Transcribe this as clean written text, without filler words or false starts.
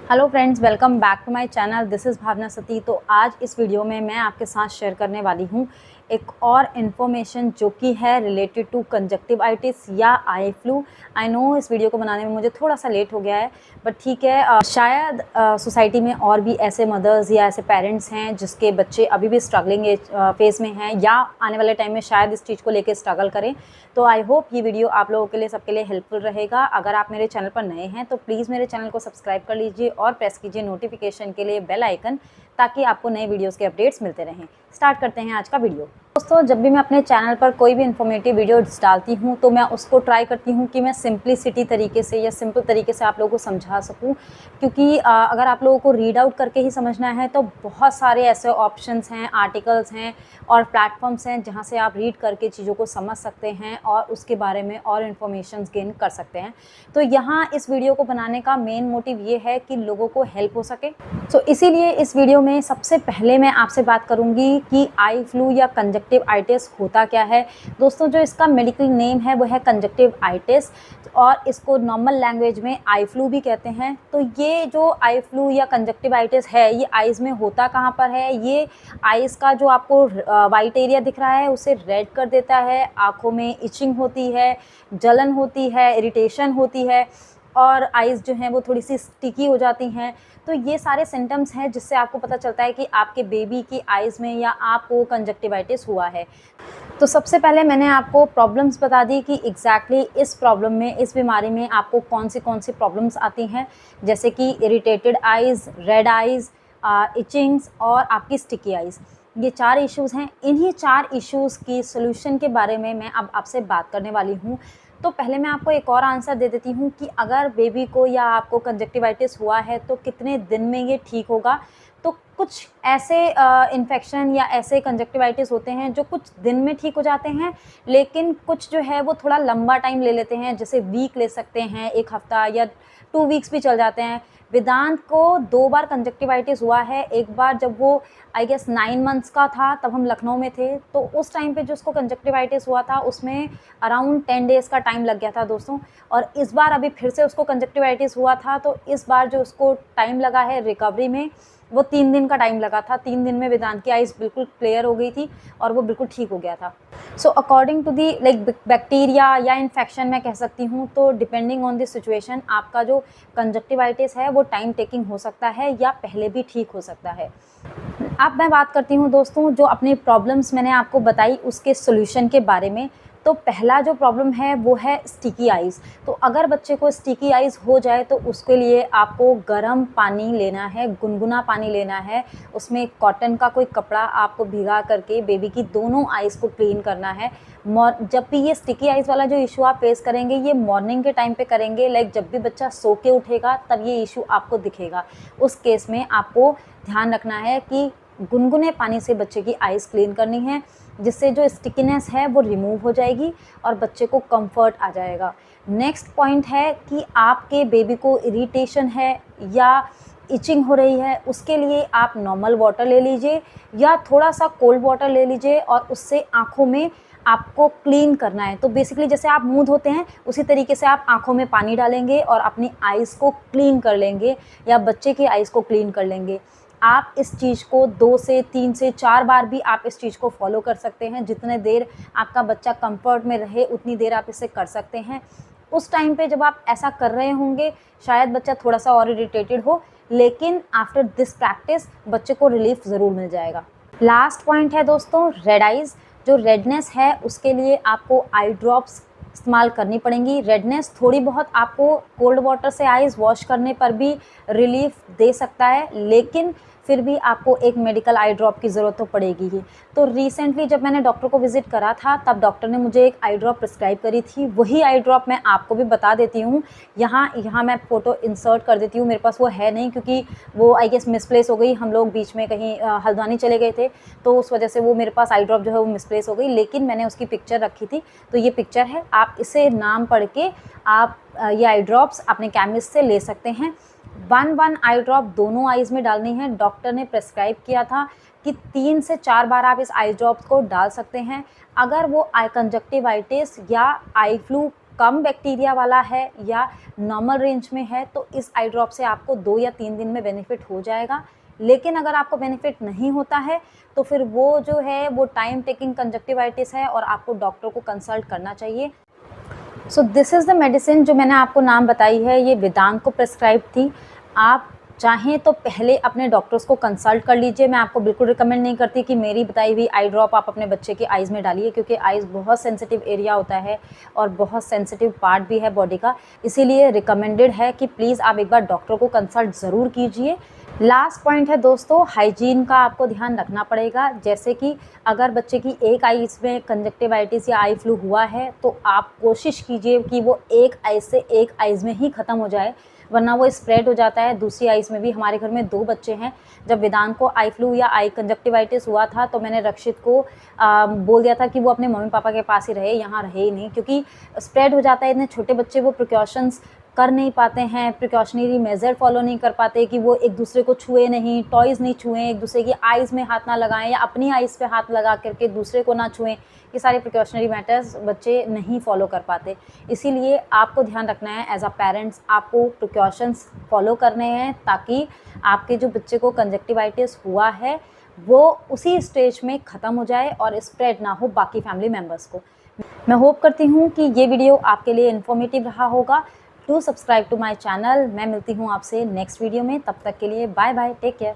Hello friends, welcome back to my channel. This is Bhavna Sati. तो आज इस वीडियो में मैं आपके साथ शेयर करने वाली हूँ एक और इन्फॉर्मेशन जो कि है रिलेटेड टू कंजक्टिवाइटिस या आई फ्लू। आई नो इस वीडियो को बनाने में मुझे थोड़ा सा लेट हो गया है, बट ठीक है। शायद सोसाइटी में और भी ऐसे मदर्स या ऐसे पेरेंट्स हैं जिसके बच्चे अभी भी स्ट्रगलिंग फेज़ में हैं या आने वाले टाइम में शायद इस चीज़ को लेकर स्ट्रगल करें। तो आई होप ये वीडियो आप लोगों के लिए, सबके लिए हेल्पफुल रहेगा। अगर आप मेरे चैनल पर नए हैं तो प्लीज़ मेरे चैनल को सब्सक्राइब कर लीजिए और प्रेस कीजिए नोटिफिकेशन के लिए बेल आइकन, ताकि आपको नए वीडियोस के अपडेट्स मिलते रहें। स्टार्ट करते हैं आज का वीडियो। दोस्तों, जब भी मैं अपने चैनल पर कोई भी इन्फॉर्मेटिव वीडियो डालती हूँ तो मैं उसको ट्राई करती हूँ कि मैं सिंपलिसिटी तरीके से या सिंपल तरीके से आप लोगों को समझा सकूँ, क्योंकि अगर आप लोगों को रीड आउट करके ही समझना है तो बहुत सारे ऐसे ऑप्शंस हैं, आर्टिकल्स हैं और प्लेटफॉर्म्स हैं जहाँ से आप रीड करके चीज़ों को समझ सकते हैं और उसके बारे में और इन्फॉर्मेशन गेन कर सकते हैं। तो यहाँ इस वीडियो को बनाने का मेन मोटिव ये है कि लोगों को हेल्प हो सके। तो इसीलिए इस वीडियो में सबसे पहले मैं आपसे बात करूंगी कि आई फ्लू या कंजक्टिवाइटिस होता क्या है। दोस्तों, जो इसका मेडिकल नेम है वो है कंजक्टिवाइटिस और इसको नॉर्मल लैंग्वेज में आई फ्लू भी कहते हैं। तो ये जो आई फ्लू या कंजक्टिवाइटिस है, ये आइज़ में होता कहाँ पर है? ये आइज़ का जो आपको वाइट एरिया दिख रहा है उसे रेड कर देता है, आँखों में इचिंग होती है, जलन होती है, इरिटेशन होती है और आइज़ जो हैं वो थोड़ी सी स्टिकी हो जाती हैं। तो ये सारे सिम्टम्स हैं जिससे आपको पता चलता है कि आपके बेबी की आइज़ में या आपको कंजक्टिवाइटिस हुआ है। तो सबसे पहले मैंने आपको प्रॉब्लम्स बता दी कि एग्जैक्टली इस प्रॉब्लम में, इस बीमारी में आपको कौन सी प्रॉब्लम्स आती हैं, जैसे कि इरिटेटेड आइज़, रेड आइज़, इचिंग्स और आपकी स्टिकी आइज़। ये 4 इश्यूज़ हैं। इन्हीं 4 इश्यूज़ की सॉल्यूशन के बारे में मैं अब आपसे बात करने वाली हूँ। तो पहले मैं आपको एक और आंसर दे देती हूँ कि अगर बेबी को या आपको कंजक्टिवाइटिस हुआ है तो कितने दिन में ये ठीक होगा। तो कुछ ऐसे इन्फेक्शन या ऐसे कंजक्टिवाइटिस होते हैं जो कुछ दिन में ठीक हो जाते हैं, लेकिन कुछ जो है वो थोड़ा लंबा टाइम ले लेते हैं, जैसे वीक ले सकते हैं, 1 हफ्ता या 2 वीक्स भी चल जाते हैं। वेदांत को 2 बार कंजक्टिवाइटिस हुआ है। एक बार जब वो आई गेस 9 मंथ्स का था, तब हम लखनऊ में थे, तो उस टाइम पे जो उसको कंजक्टिवाइटिस हुआ था उसमें अराउंड 10 डेज़ का टाइम लग गया था दोस्तों। और इस बार अभी फिर से उसको कंजक्टिवाइटिस हुआ था, तो इस बार जो उसको टाइम लगा है रिकवरी में, वो 3 दिन का टाइम लगा था। 3 दिन में वेदांत की आइज़ बिल्कुल क्लियर हो गई थी और वो बिल्कुल ठीक हो गया था। So according to the bacteria या इन्फेक्शन मैं कह सकती हूँ, तो डिपेंडिंग ऑन द सिचुएशन आपका जो कंजक्टिवाइटिस है वो टाइम टेकिंग हो सकता है या पहले भी ठीक हो सकता है। अब मैं बात करती हूँ दोस्तों, जो अपनी प्रॉब्लम्स मैंने आपको बताई उसके सॉल्यूशन के बारे में। तो पहला जो प्रॉब्लम है वो है स्टिकी आइज़। तो अगर बच्चे को स्टिकी आइज़ हो जाए तो उसके लिए आपको गर्म पानी लेना है, गुनगुना पानी लेना है। उसमें कॉटन का कोई कपड़ा आपको भिगा करके बेबी की दोनों आइज़ को क्लीन करना है। जब भी ये स्टिकी आइज़ वाला जो इशू आप फेस करेंगे, ये मॉर्निंग के टाइम पे करेंगे, लाइक जब भी बच्चा सो के उठेगा तब ये इशू आपको दिखेगा। उस केस में आपको ध्यान रखना है कि गुनगुने पानी से बच्चे की आइज़ क्लीन करनी है, जिससे जो स्टिकीनेस है वो रिमूव हो जाएगी और बच्चे को कंफर्ट आ जाएगा। नेक्स्ट पॉइंट है कि आपके बेबी को इरिटेशन है या इचिंग हो रही है, उसके लिए आप नॉर्मल वाटर ले लीजिए या थोड़ा सा कोल्ड वाटर ले लीजिए और उससे आँखों में आपको क्लीन करना है। तो बेसिकली जैसे आप मुँह धोते हैं उसी तरीके से आप आँखों में पानी डालेंगे और अपनी आइज़ को क्लीन कर लेंगे या बच्चे की आइज़ को क्लीन कर लेंगे। आप इस चीज़ को 2 से 3 से 4 बार भी आप इस चीज़ को फॉलो कर सकते हैं। जितने देर आपका बच्चा कंफर्ट में रहे उतनी देर आप इसे कर सकते हैं। उस टाइम पे जब आप ऐसा कर रहे होंगे शायद बच्चा थोड़ा सा और इरिटेटेड हो, लेकिन आफ्टर दिस प्रैक्टिस बच्चे को रिलीफ ज़रूर मिल जाएगा। लास्ट पॉइंट है दोस्तों, रेड आइज़। जो रेडनेस है उसके लिए आपको आई ड्रॉप्स इस्तेमाल करनी पड़ेंगी। रेडनेस थोड़ी बहुत आपको कोल्ड वाटर से आइज़ वॉश करने पर भी रिलीफ दे सकता है, लेकिन फिर भी आपको एक मेडिकल आई ड्रॉप की ज़रूरत तो पड़ेगी ही। तो रिसेंटली जब मैंने डॉक्टर को विज़िट करा था तब डॉक्टर ने मुझे एक आई ड्रॉप प्रिस्क्राइब करी थी। वही आई ड्रॉप मैं आपको भी बता देती हूँ। यहाँ मैं फ़ोटो इंसर्ट कर देती हूँ। मेरे पास वो है नहीं क्योंकि वो आई गेस मिसप्लेस हो गई। हम लोग बीच में कहीं हल्द्वानी चले गए थे, तो उस वजह से वो मेरे पास आई ड्रॉप जो है वो मिसप्लेस हो गई, लेकिन मैंने उसकी पिक्चर रखी थी। तो ये पिक्चर है, आप इसे नाम पढ़ के आप ये आई ड्रॉप्स अपने केमिस्ट से ले सकते हैं। 1 आई ड्रॉप दोनों आइज़ में डालनी है। डॉक्टर ने प्रेस्क्राइब किया था कि 3 से 4 बार आप इस आई ड्रॉप्स को डाल सकते हैं। अगर वो आई कंजक्टिवाइटिस या आई फ्लू कम बैक्टीरिया वाला है या नॉर्मल रेंज में है तो इस आई ड्रॉप से आपको 2 या 3 दिन में बेनिफिट हो जाएगा। लेकिन अगर आपको बेनिफिट नहीं होता है तो फिर वो जो है वो टाइम टेकिंग कंजक्टिवाइटिस है और आपको डॉक्टर को कंसल्ट करना चाहिए। So this is the medicine जो मैंने आपको नाम बताई है, ये वेदांत को प्रिस्क्राइब थी। आप चाहें तो पहले अपने डॉक्टर्स को कंसल्ट कर लीजिए। मैं आपको बिल्कुल रिकमेंड नहीं करती कि मेरी बताई हुई आई ड्रॉप आप अपने बच्चे की आइज़ में डालिए, क्योंकि आइज़ बहुत सेंसिटिव एरिया होता है और बहुत सेंसिटिव पार्ट भी है बॉडी का। इसीलिए रिकमेंडेड है कि प्लीज़ आप एक बार डॉक्टर को कंसल्ट ज़रूर कीजिए। लास्ट पॉइंट है दोस्तों, हाइजीन का आपको ध्यान रखना पड़ेगा। जैसे कि अगर बच्चे की एक आइज़ में कंजक्टिवाइटिस या आई फ्लू हुआ है तो आप कोशिश कीजिए कि वो एक आइज़ से एक आइज़ में ही ख़त्म हो जाए, वरना वो स्प्रेड हो जाता है दूसरी आइज़ में भी। हमारे घर में 2 बच्चे हैं। जब वेदांत को आई फ्लू या आई कंजक्टिवाइटिस हुआ था तो मैंने रक्षित को बोल दिया था कि वो अपने मम्मी पापा के पास ही रहे, यहाँ रहे ही नहीं, क्योंकि स्प्रेड हो जाता है। इतने छोटे बच्चे वो प्रिकॉशंस कर नहीं पाते हैं, प्रिकॉशनरी मेजर फॉलो नहीं कर पाते कि वो एक दूसरे को छुए नहीं, टॉयज़ नहीं छुएं, एक दूसरे की आइज़ में हाथ ना लगाएं या अपनी आइज़ पे हाथ लगा करके दूसरे को ना छुएं। ये सारे प्रिकॉशनरी मैटर्स बच्चे नहीं फॉलो कर पाते। इसीलिए आपको ध्यान रखना है एज अ पेरेंट्स, आपको प्रिकॉशंस फॉलो करने हैं ताकि आपके जो बच्चे को कंजक्टिवाइटिस हुआ है वो उसी स्टेज में ख़त्म हो जाए और स्प्रेड ना हो बाकी फैमिली मेम्बर्स को। मैं होप करती हूँ कि ये वीडियो आपके लिए इन्फॉर्मेटिव रहा होगा। To subscribe to my channel. मैं मिलती हूँ आपसे नेक्स्ट वीडियो में, तब तक के लिए बाय बाय, टेक केयर।